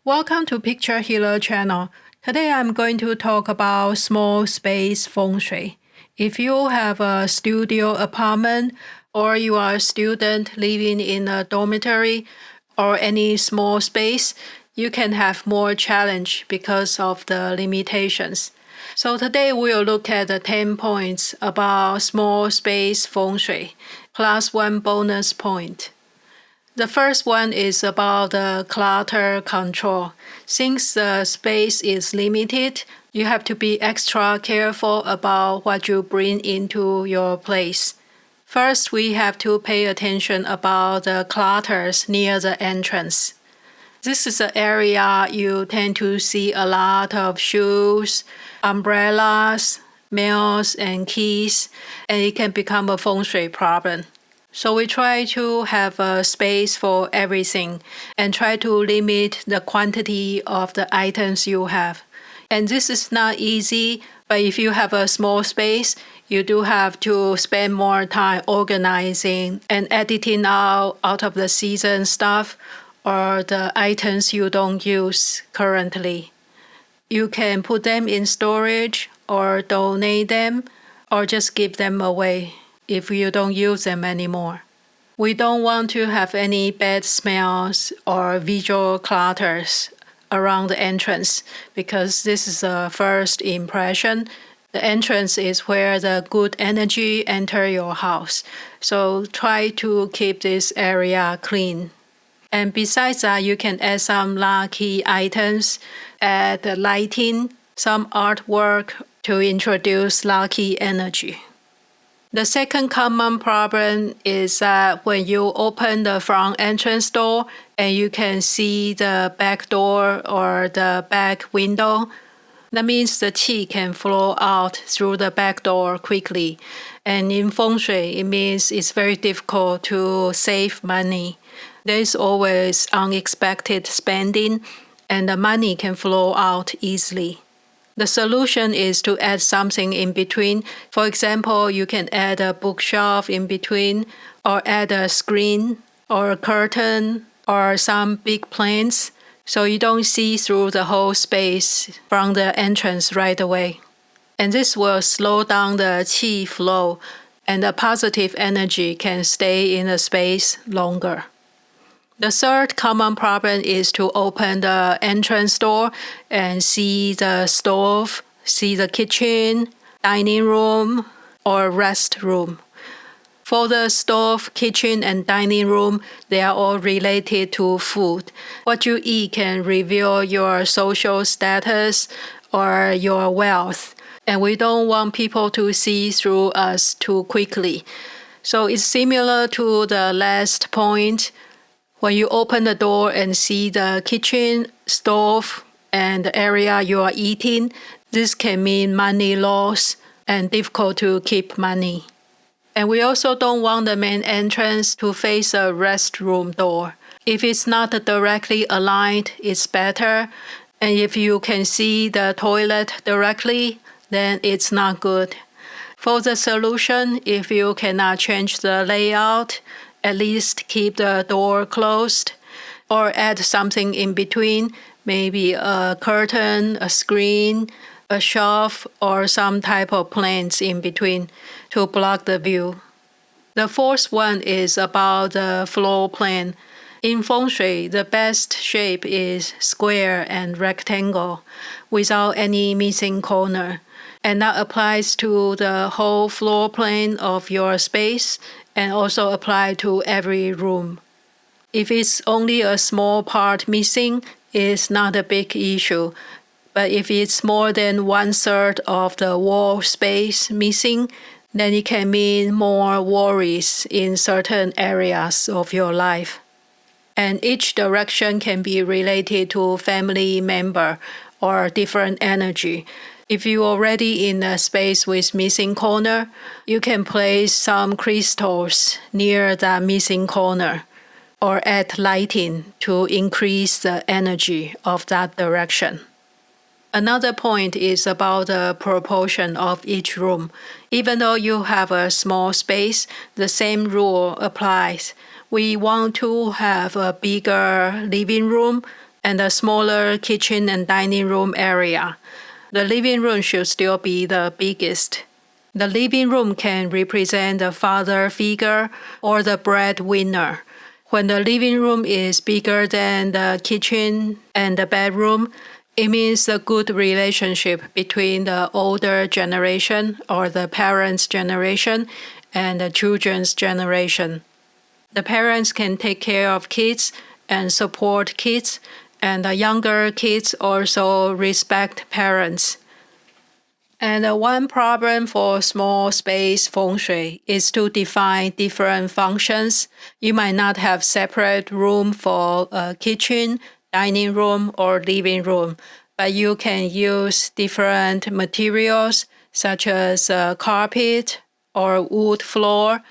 Welcome to Picture Healer channel. Today I'm going to talk about small space Feng Shui. If you have a studio apartment or you are a student living in a dormitory or any small space, you can have more challenge because of the limitations. So today we'll look at the 10 points about small space Feng Shui, plus one bonus point. The first one is about the clutter control. Since the space is limited, you have to be extra careful about what you bring into your place. First, we have to pay attention about the clutters near the entrance. This is the area you tend to see a lot of shoes, umbrellas, mails, and keys, and it can become a Feng Shui problem. So we try to have a space for everything and try to limit the quantity of the items you have. And this is not easy, but if you have a small space, you do have to spend more time organizing and editing out of the season stuff or the items you don't use currently. You can put them in storage or donate them or just give them away if you don't use them anymore. We don't want to have any bad smells or visual clutters around the entrance because this is a first impression. The entrance is where the good energy enter your house. So try to keep this area clean. And besides that, you can add some lucky items, add the lighting, some artwork to introduce lucky energy. The second common problem is that when you open the front entrance door and you can see the back door or the back window, that means the qi can flow out through the back door quickly. And in Feng Shui, it means it's very difficult to save money. There's always unexpected spending and the money can flow out easily. The solution is to add something in between. For example, you can add a bookshelf in between, or add a screen, or a curtain, or some big plants, so you don't see through the whole space from the entrance right away. And this will slow down the qi flow, and the positive energy can stay in the space longer. The third common problem is to open the entrance door and see the stove, see the kitchen, dining room, or restroom. For the stove, kitchen, and dining room, they are all related to food. What you eat can reveal your social status or your wealth, and we don't want people to see through us too quickly. So it's similar to the last point. When you open the door and see the kitchen, stove, and the area you are eating, this can mean money loss and difficult to keep money. And we also don't want the main entrance to face a restroom door. If it's not directly aligned, it's better. And if you can see the toilet directly, then it's not good. For the solution, if you cannot change the layout, at least keep the door closed or add something in between, maybe a curtain, a screen, a shelf, or some type of plants in between to block the view. The fourth one is about the floor plan. In Feng Shui, the best shape is square and rectangle without any missing corner. And that applies to the whole floor plan of your space and also apply to every room. If it's only a small part missing, it's not a big issue. But if it's more than 1/3 of the wall space missing, then it can mean more worries in certain areas of your life. And each direction can be related to family member or different energy. If you're already in a space with missing corner, you can place some crystals near that missing corner or add lighting to increase the energy of that direction. Another point is about the proportion of each room. Even though you have a small space, the same rule applies. We want to have a bigger living room and a smaller kitchen and dining room area. The living room should still be the biggest. The living room can represent the father figure or the breadwinner. When the living room is bigger than the kitchen and the bedroom, it means a good relationship between the older generation or the parents' generation and the children's generation. The parents can take care of kids and support kids, and the younger kids also respect parents. And one problem for small space feng shui is to define different functions. You might not have separate room for a kitchen, dining room, or living room, but you can use different materials such as carpet or wood floor,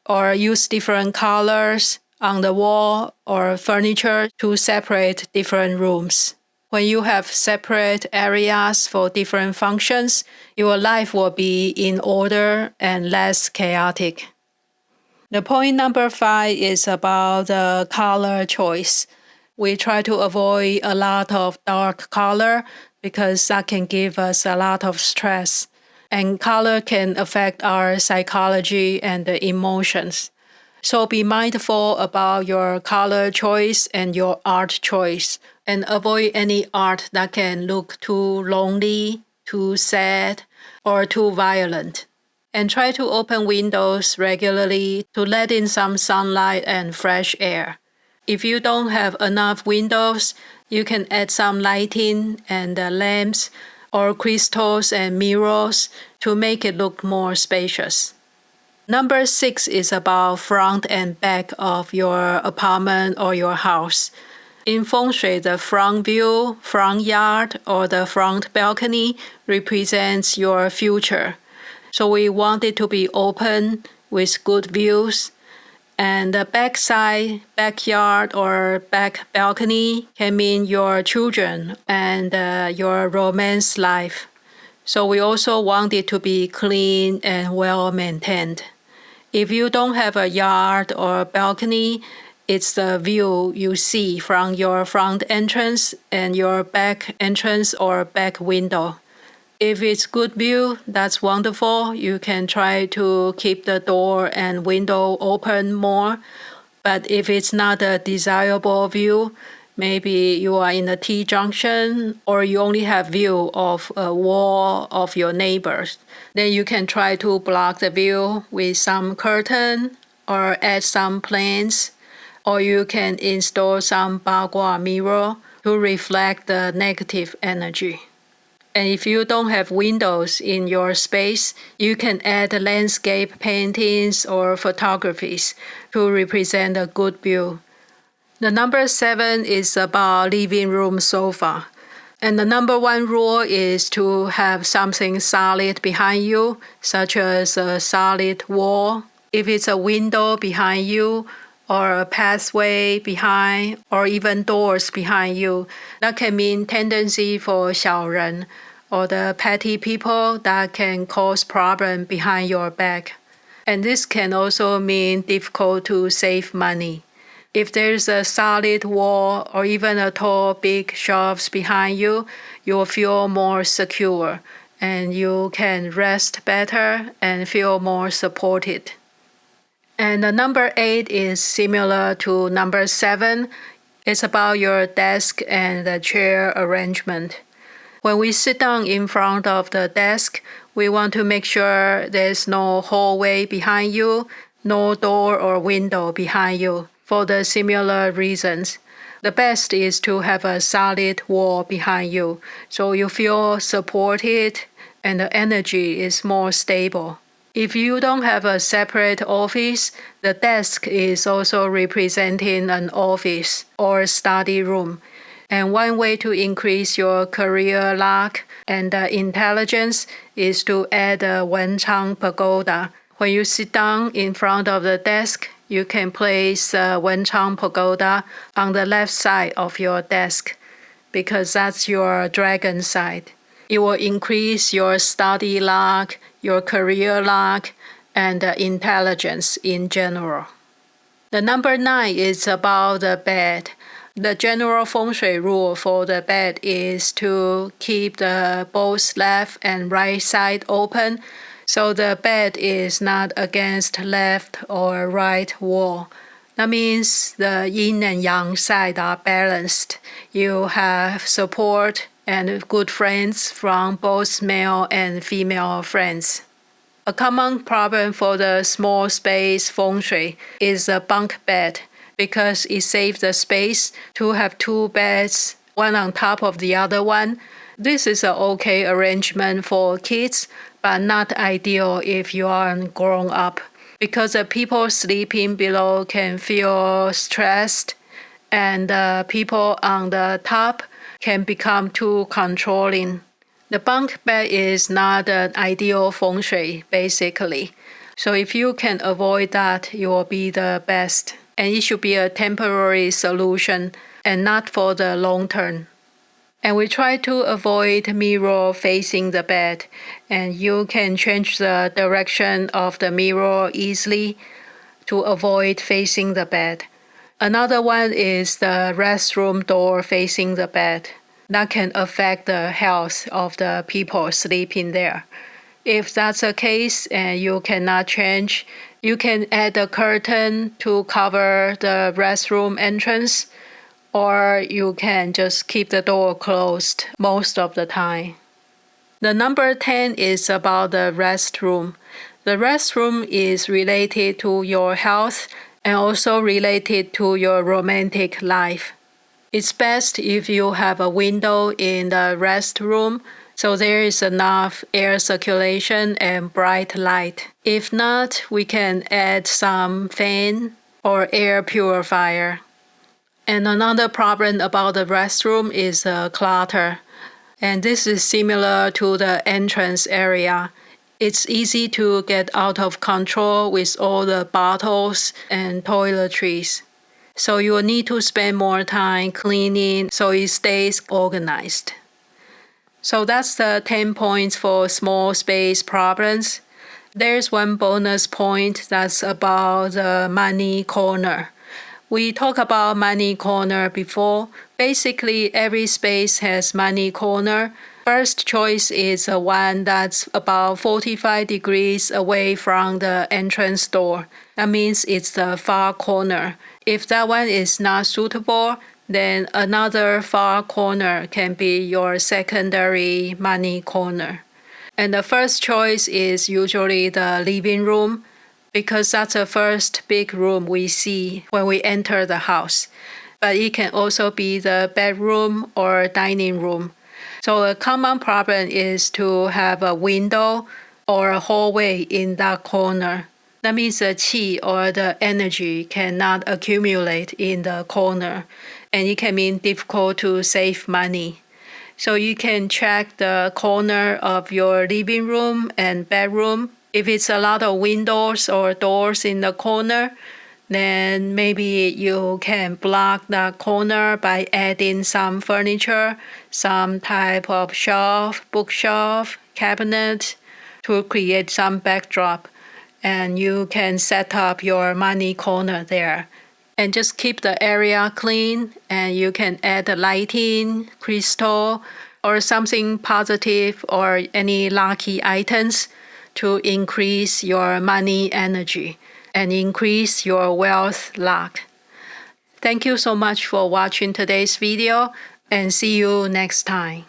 or use different colors on the wall or furniture to separate different rooms. When you have separate areas for different functions, your life will be in order and less chaotic. The point number 5 is about the color choice. We try to avoid a lot of dark color because that can give us a lot of stress. And color can affect our psychology and the emotions. So be mindful about your color choice and your art choice, and avoid any art that can look too lonely, too sad, or too violent. And try to open windows regularly to let in some sunlight and fresh air. If you don't have enough windows, you can add some lighting and lamps or crystals and mirrors to make it look more spacious. Number 6 is about front and back of your apartment or your house. In Feng Shui, the front view, front yard, or the front balcony represents your future. So we want it to be open with good views. And the backside, backyard, or back balcony can mean your children and your romance life. So we also want it to be clean and well maintained. If you don't have a yard or balcony, it's the view you see from your front entrance and your back entrance or back window. If it's good view, that's wonderful. You can try to keep the door and window open more. But if it's not a desirable view, maybe you are in a T-junction or you only have view of a wall of your neighbors, then you can try to block the view with some curtain or add some plants, or you can install some bagua mirror to reflect the negative energy. And if you don't have windows in your space, you can add landscape paintings or photographies to represent a good view. The number 7 is about living room sofa. And the number 1 rule is to have something solid behind you, such as a solid wall. If it's a window behind you, or a pathway behind, or even doors behind you, that can mean tendency for 小人, or the petty people that can cause problem behind your back. And this can also mean difficult to save money. If there's a solid wall or even a tall big shelves behind you, you'll feel more secure and you can rest better and feel more supported. And the number 8 is similar to number 7. It's about your desk and the chair arrangement. When we sit down in front of the desk, we want to make sure there's no hallway behind you, no door or window behind you, for the similar reasons. The best is to have a solid wall behind you, so you feel supported and the energy is more stable. If you don't have a separate office, the desk is also representing an office or study room. And one way to increase your career luck and intelligence is to add a Wenchang pagoda. When you sit down in front of the desk, you can place a Wenchang pagoda on the left side of your desk because that's your dragon side. It will increase your study luck, your career luck, and intelligence in general. The number 9 is about the bed. The general Feng Shui rule for the bed is to keep the both left and right side open, so the bed is not against left or right wall. That means the yin and yang side are balanced. You have support and good friends from both male and female friends. A common problem for the small space Feng Shui is a bunk bed, because it saves the space to have two beds, one on top of the other one. This is an okay arrangement for kids, but not ideal if you are grown up, because the people sleeping below can feel stressed, and the people on the top can become too controlling. The bunk bed is not an ideal Feng Shui, basically. So if you can avoid that, it will be the best. And it should be a temporary solution and not for the long term. And we try to avoid mirror facing the bed, and you can change the direction of the mirror easily to avoid facing the bed. Another one is the restroom door facing the bed. That can affect the health of the people sleeping there. If that's the case and you cannot change, you can add a curtain to cover the restroom entrance, or you can just keep the door closed most of the time. The number 10 is about the restroom. The restroom is related to your health and also related to your romantic life. It's best if you have a window in the restroom so there is enough air circulation and bright light. If not, we can add some fan or air purifier. And another problem about the restroom is clutter. And this is similar to the entrance area. It's easy to get out of control with all the bottles and toiletries. So you will need to spend more time cleaning so it stays organized. So that's the 10 points for small space problems. There's one bonus point that's about the money corner. We talked about money corner before. Basically, every space has money corner. First choice is the one that's about 45 degrees away from the entrance door. That means it's the far corner. If that one is not suitable, then another far corner can be your secondary money corner. And the first choice is usually the living room, because that's the first big room we see when we enter the house. But it can also be the bedroom or dining room. So a common problem is to have a window or a hallway in that corner. That means the qi or the energy cannot accumulate in the corner, and it can mean difficult to save money. So you can check the corner of your living room and bedroom. If it's a lot of windows or doors in the corner, then maybe you can block that corner by adding some furniture, some type of shelf, bookshelf, cabinet to create some backdrop. And you can set up your money corner there. And just keep the area clean, and you can add the lighting, crystal, or something positive or any lucky items to increase your money energy and increase your wealth luck. Thank you so much for watching today's video, and see you next time.